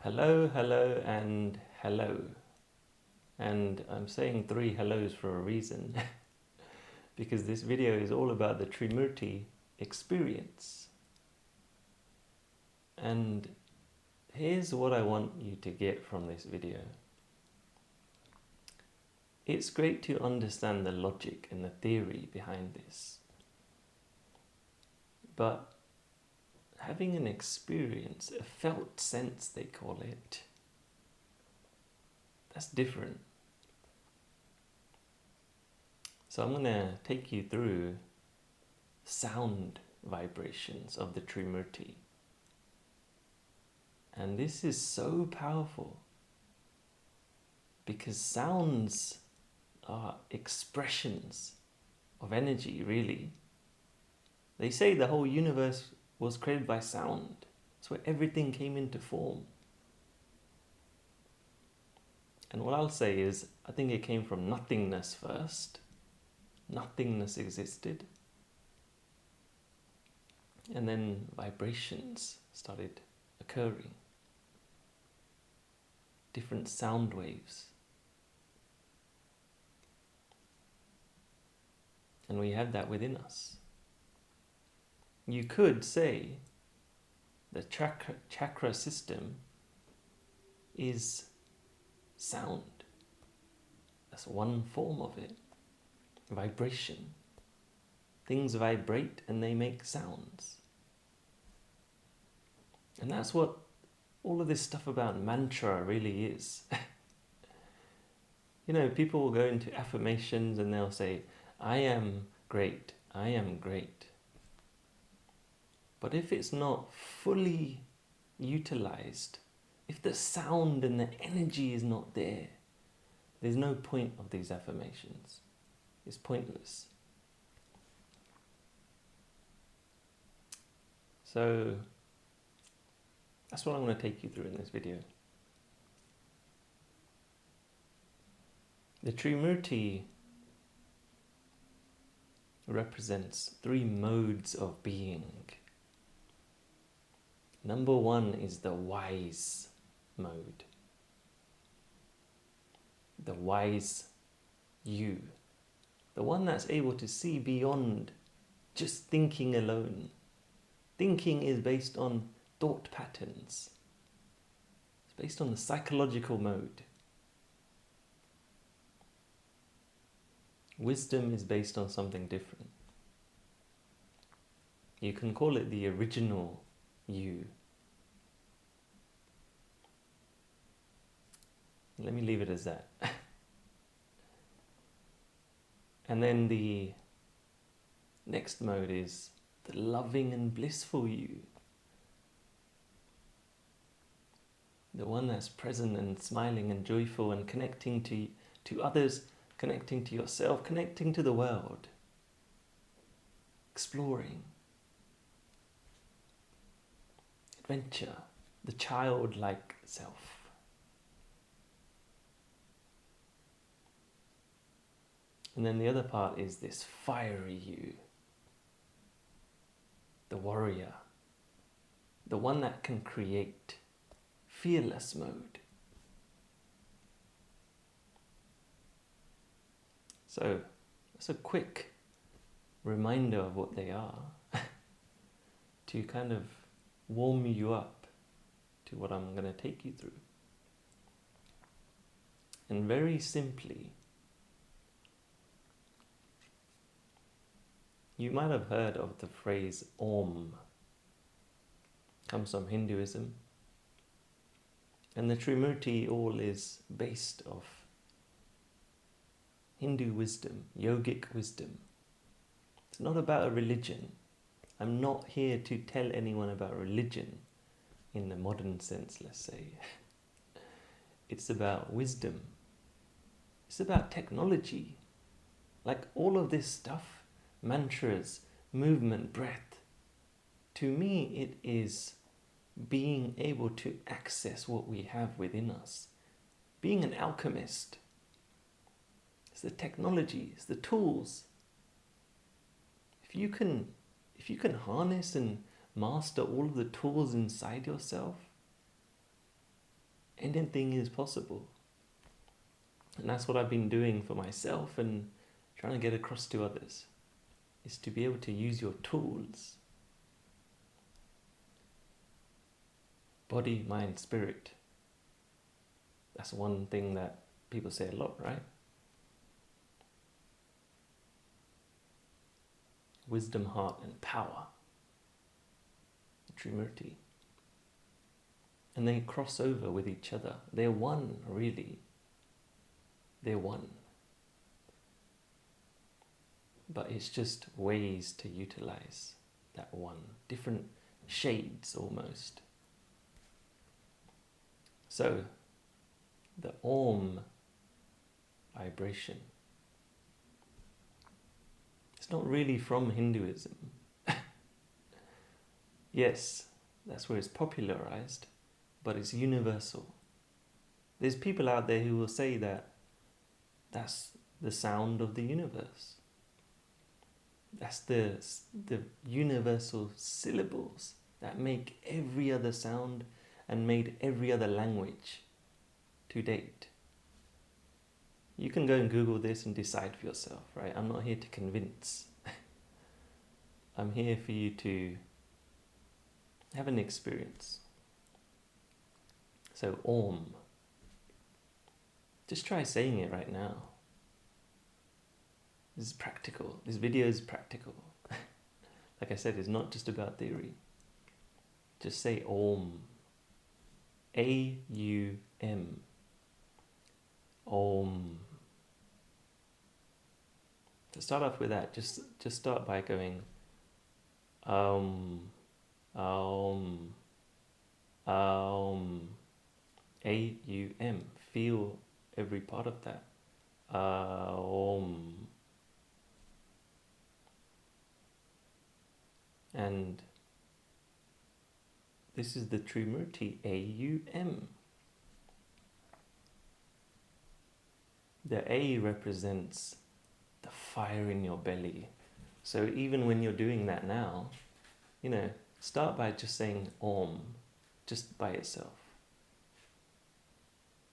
Hello, hello, and hello. And I'm saying 3 hellos for a reason because this video is all about the Trimurti experience. And here's what I want you to get from this video. It's great to understand the logic and the theory behind this. But having an experience, a felt sense they call it, that's different. So I'm going to take you through sound vibrations of the Trimurti. And this is so powerful because sounds are expressions of energy, really. They say the whole universe was created by sound. It's where everything came into form. And what I'll say is, I think it came from nothingness first. Nothingness existed. And then vibrations started occurring. Different sound waves. And we have that within us. You could say the chakra system is sound. That's one form of it. Vibration. Things vibrate and they make sounds. And that's what all of this stuff about mantra really is. You know, people will go into affirmations and they'll say, I am great, I am great. But if it's not fully utilized, if the sound and the energy is not there, there's no point of these affirmations. It's pointless. So that's what I'm going to take you through in this video. The Trimurti represents 3 modes of being. Number 1 is the wise mode. The wise you. The one that's able to see beyond just thinking alone. Thinking is based on thought patterns. It's based on the psychological mode. Wisdom is based on something different. You can call it the original you. Let me leave it as that. And then the next mode is the loving and blissful you. The one that's present and smiling and joyful and connecting to others, connecting to yourself, connecting to the world. Exploring. Adventure. The childlike self. And then the other part is this fiery you. The warrior. The one that can create. Fearless mode. So, that's a quick reminder of what they are to kind of warm you up to what I'm going to take you through. And very simply, you might have heard of the phrase Om. Comes from Hinduism. And the Trimurti all is based off Hindu wisdom, yogic wisdom. It's not about a religion. I'm not here to tell anyone about religion in the modern sense, let's say. It's about wisdom. It's about technology. Like all of this stuff, mantras, movement, breath. To me, it is being able to access what we have within us. Being an alchemist. It's the technology, it's the tools. If you can harness and master all of the tools inside yourself, Anything is possible. And that's what I've been doing for myself and trying to get across to others, is to be able to use your tools. Body, mind, spirit. That's one thing that people say a lot, right? Wisdom, heart, and power. Trimurti. And they cross over with each other. They're one, really. They're one. But it's just ways to utilize that one. Different shades, almost. So, the Om vibration. It's not really from Hinduism. Yes, that's where it's popularized, but it's universal. There's people out there who will say that that's the sound of the universe. That's the universal syllables that make every other sound and made every other language to date. You can go and Google this and decide for yourself, right? I'm not here to convince. I'm here for you to have an experience. So Om. Just try saying it right now. This is practical. This video is practical. Like I said, it's not just about theory. Just say Om. A-U-M. Om. To start off with that, just start by going Om. A-U-M. Feel every part of that. Om. And this is the Trimurti, A-U-M. The A represents the fire in your belly. So even when you're doing that now, start by just saying Om, just by itself.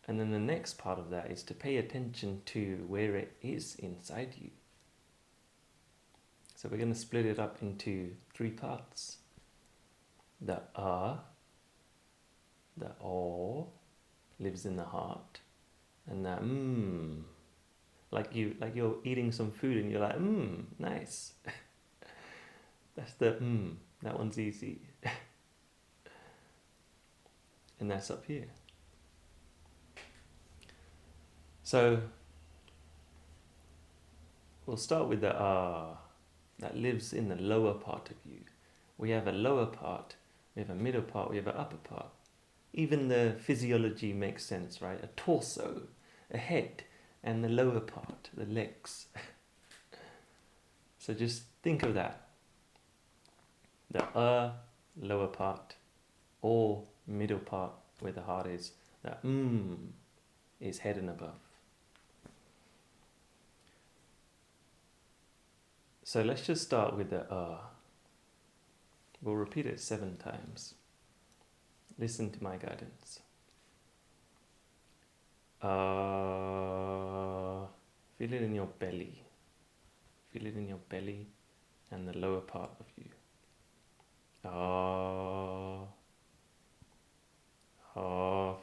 And then the next part of that is to pay attention to where it is inside you. So we're going to split it up into 3 parts. The the O lives in the heart, and the like you're eating some food and you're like nice. That's the that one's easy. And that's up here. So we'll start with the that lives in the lower part of you. We have a lower part, we have a middle part, we have an upper part. Even the physiology makes sense, right? A torso, a head, and the lower part, the legs. So just think of that. The lower part, or middle part where the heart is. The is head and above. So let's just start with the We'll repeat it 7 times. Listen to my guidance. Feel it in your belly. Feel it in your belly and the lower part of you.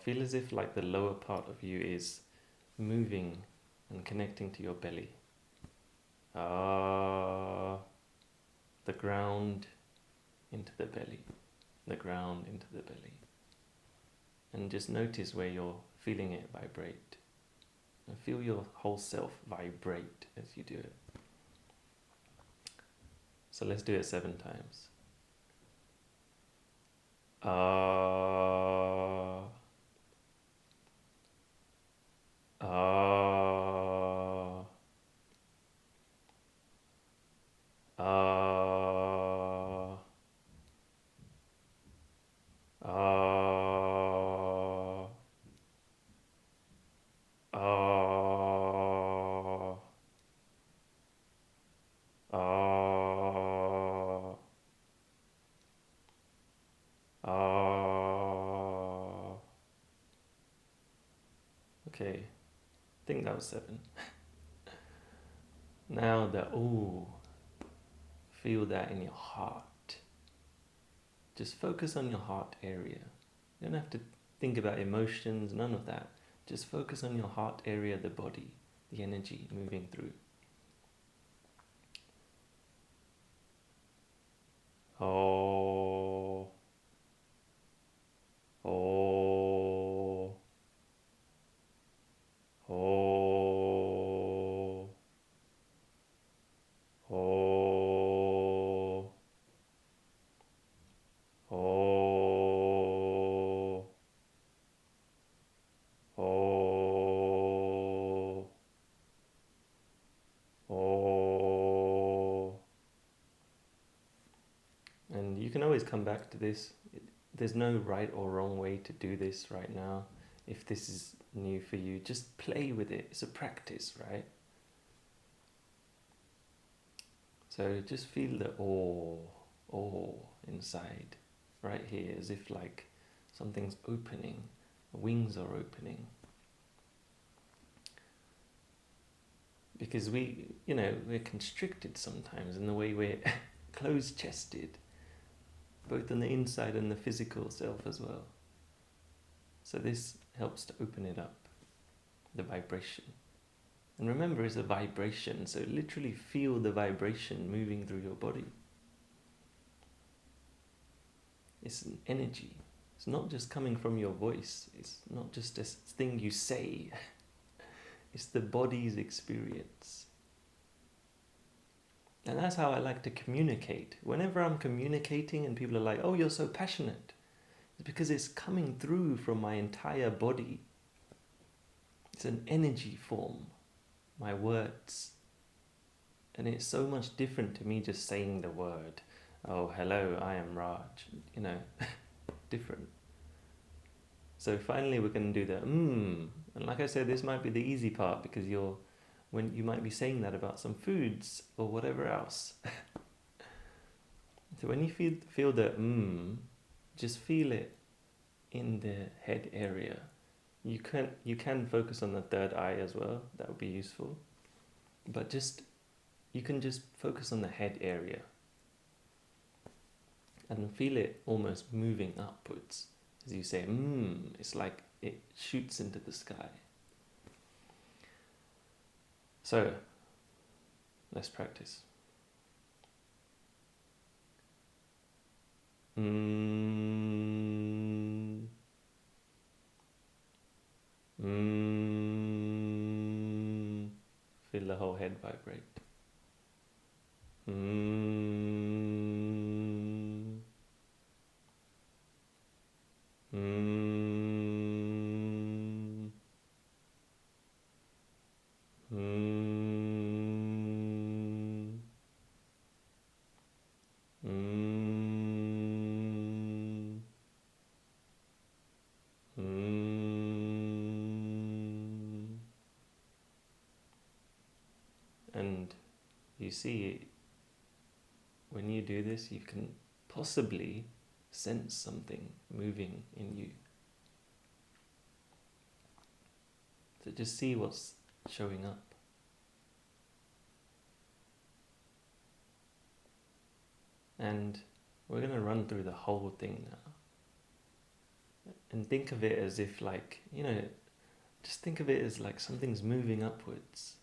Feel as if like the lower part of you is moving and connecting to your belly. The ground into the belly. The ground into the belly. And just notice where you're feeling it vibrate. And feel your whole self vibrate as you do it. So let's do it 7 times. Okay, I think that was 7. Now feel that in your heart. Just focus on your heart area. You don't have to think about emotions, none of that. Just focus on your heart area, the body, the energy moving through. Oh, oh, oh, oh, oh, oh, oh. And you can always come back to this. There's no right or wrong way to do this right now. If this is new for you, just play with it. It's a practice, right? So just feel the awe inside, right here, as if like something's opening, wings are opening. Because we're constricted sometimes in the way we're closed-chested, both on the inside and the physical self as well. So this helps to open it up, the vibration. And remember, it's a vibration, so literally feel the vibration moving through your body. It's an energy. It's not just coming from your voice. It's not just a thing you say. It's the body's experience. And that's how I like to communicate. Whenever I'm communicating and people are like, oh, you're so passionate, it's because it's coming through from my entire body. It's an energy form, my words. And it's so much different to me just saying the word. Oh, hello, I am Raj. Different. So finally we're going to do the And like I said, this might be the easy part because when you might be saying that about some foods or whatever else. So when you feel the just feel it in the head area. You can focus on the third eye as well. That would be useful. But you can just focus on the head area and feel it almost moving upwards. As you say, it's like it shoots into the sky. So, let's practice. Feel the whole head vibrate. And you see, when you do this, you can possibly sense something moving in you. So just see what's showing up. And we're going to run through the whole thing now. And think of it as if just think of it as like something's moving upwards.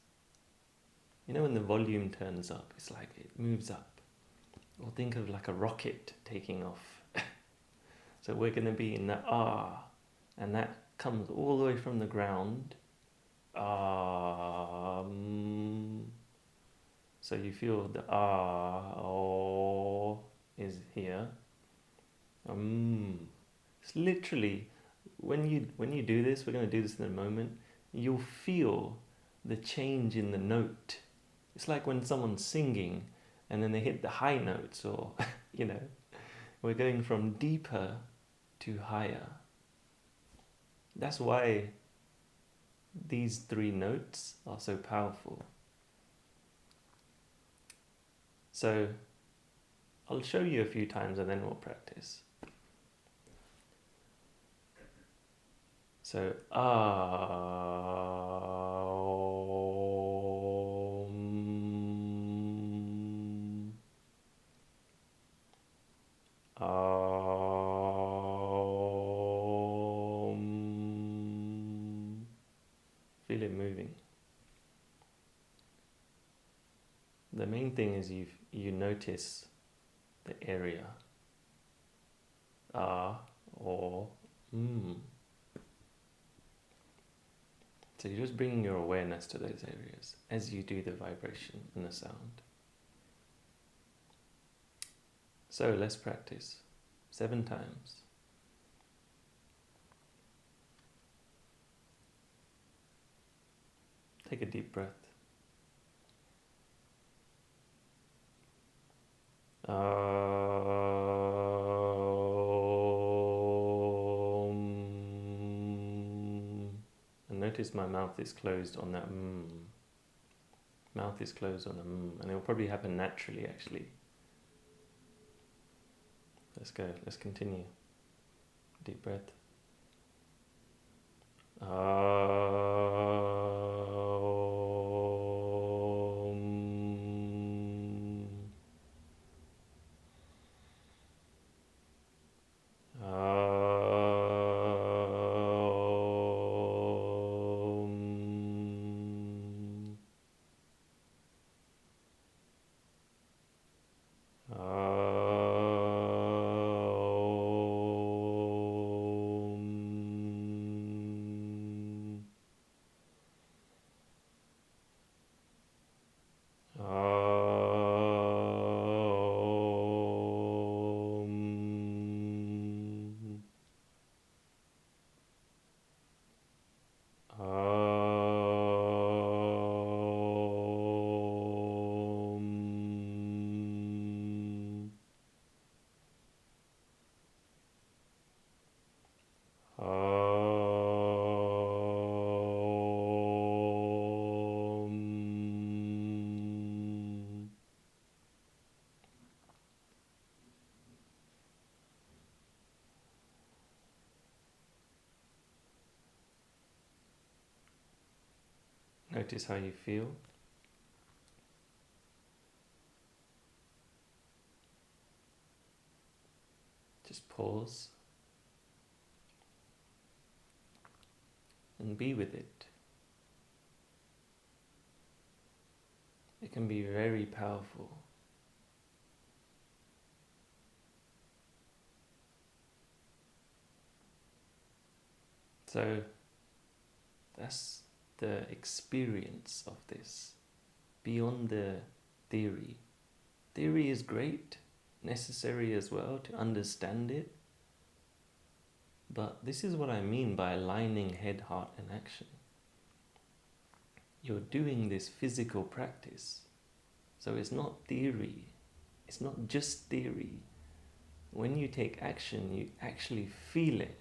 When the volume turns up, it's like it moves up. Or think of like a rocket taking off. So we're going to be in the and that comes all the way from the ground. So you feel the is here. It's literally, when you do this, we're going to do this in a moment, you'll feel the change in the note. It's like when someone's singing and then they hit the high notes, or, we're going from deeper to higher. That's why these 3 notes are so powerful. So I'll show you a few times and then we'll practice. So So, feel it moving. The main thing is you notice the area, or So you're just bringing your awareness to those areas as you do the vibration and the sound. So let's practice 7 times. Take a deep breath. And notice my mouth is closed on that Mouth is closed on a and it will probably happen naturally actually. Let's go, let's continue. Deep breath. Notice how you feel. Just pause and be with it. It can be very powerful. So that's the experience of this, beyond the theory. Theory is great, necessary as well to understand it, but this is what I mean by aligning head, heart and action. You're doing this physical practice, so it's not theory, it's not just theory. When you take action, you actually feel it.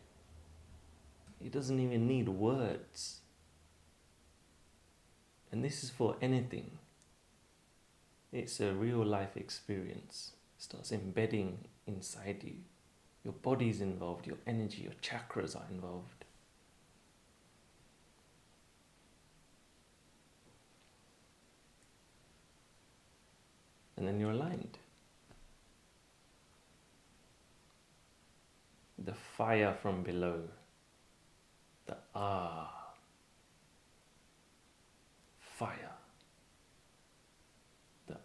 It doesn't even need words. And this is for anything. It's a real life experience. It starts embedding inside you. Your body's involved, your energy, your chakras are involved. And then you're aligned. The fire from below. The fire. The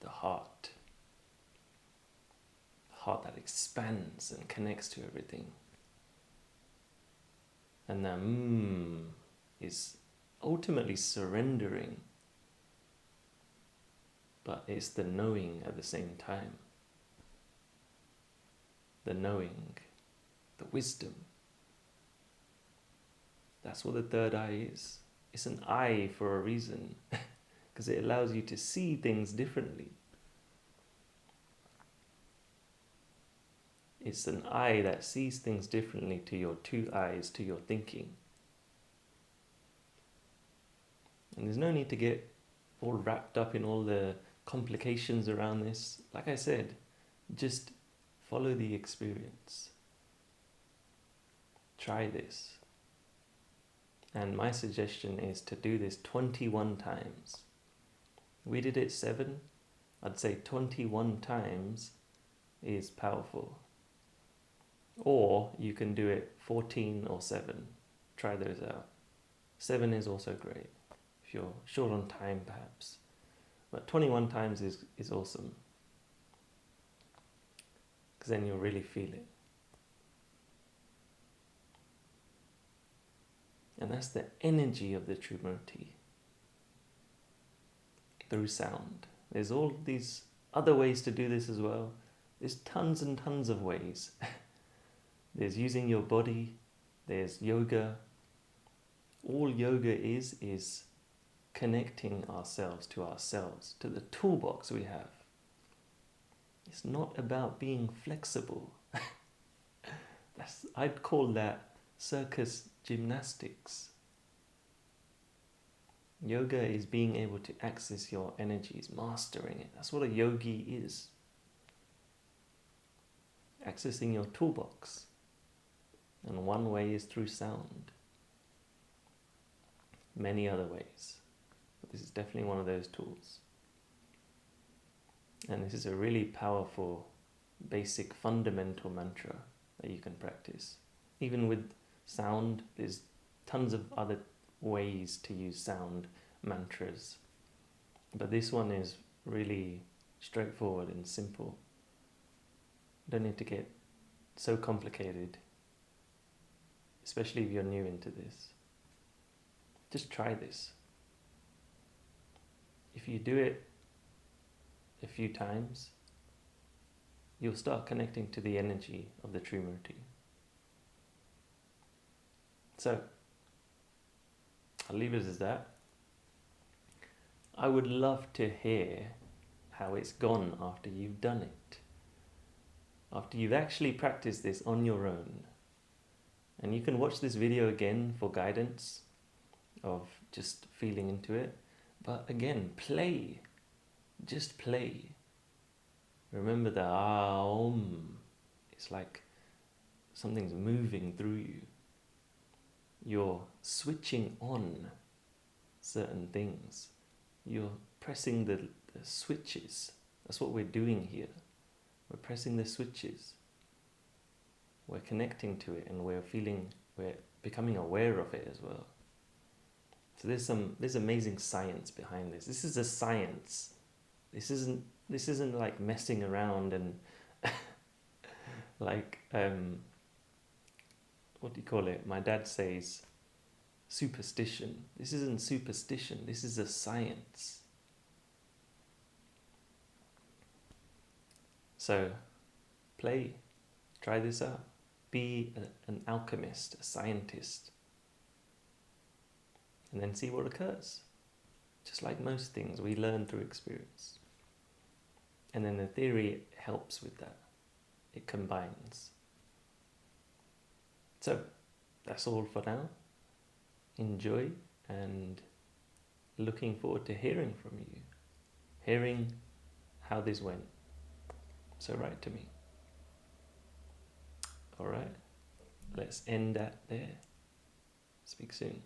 the heart. The heart that expands and connects to everything. And the is ultimately surrendering, but it's the knowing at the same time. The knowing, the wisdom. That's what the third eye is. It's an eye for a reason, because it allows you to see things differently. It's an eye that sees things differently to your 2 eyes, to your thinking. And there's no need to get all wrapped up in all the complications around this. Like I said, just follow the experience. Try this. And my suggestion is to do this 21 times. We did it 7. I'd say 21 times is powerful. Or you can do it 14 or 7. Try those out. 7 is also great, if you're short on time perhaps. But 21 times is awesome. Because then you'll really feel it. And that's the energy of the Trimurti. Through sound. There's all these other ways to do this as well. There's tons and tons of ways. There's using your body. There's yoga. All yoga is connecting ourselves, to the toolbox we have. It's not about being flexible. I'd call that circus gymnastics. Yoga is being able to access your energies, mastering it. That's what a yogi is. Accessing your toolbox. And one way is through sound. Many other ways. But this is definitely one of those tools. And this is a really powerful, basic, fundamental mantra that you can practice. Even with sound, there's tons of other ways to use sound mantras. But this one is really straightforward and simple. You don't need to get so complicated, especially if you're new into this. Just try this. If you do it a few times, you'll start connecting to the energy of the Trimurti. So, I'll leave it as that. I would love to hear how it's gone after you've done it. After you've actually practiced this on your own. And you can watch this video again for guidance of just feeling into it. But again, play. Just play. Remember the Om. It's like something's moving through you. You're switching on certain things. You're pressing the switches. That's what we're doing here. We're pressing the switches. We're connecting to it, and we're becoming aware of it as well. So there's amazing science behind this. This is a science. This isn't like messing around and like what do you call it? My dad says superstition. This isn't superstition. This is a science. So play. Try this out. Be an alchemist, a scientist. And then see what occurs. Just like most things, we learn through experience. And then the theory helps with that. It combines. So, that's all for now. Enjoy, and looking forward to hearing from you. Hearing how this went. So write to me. Alright, let's end that there. Speak soon.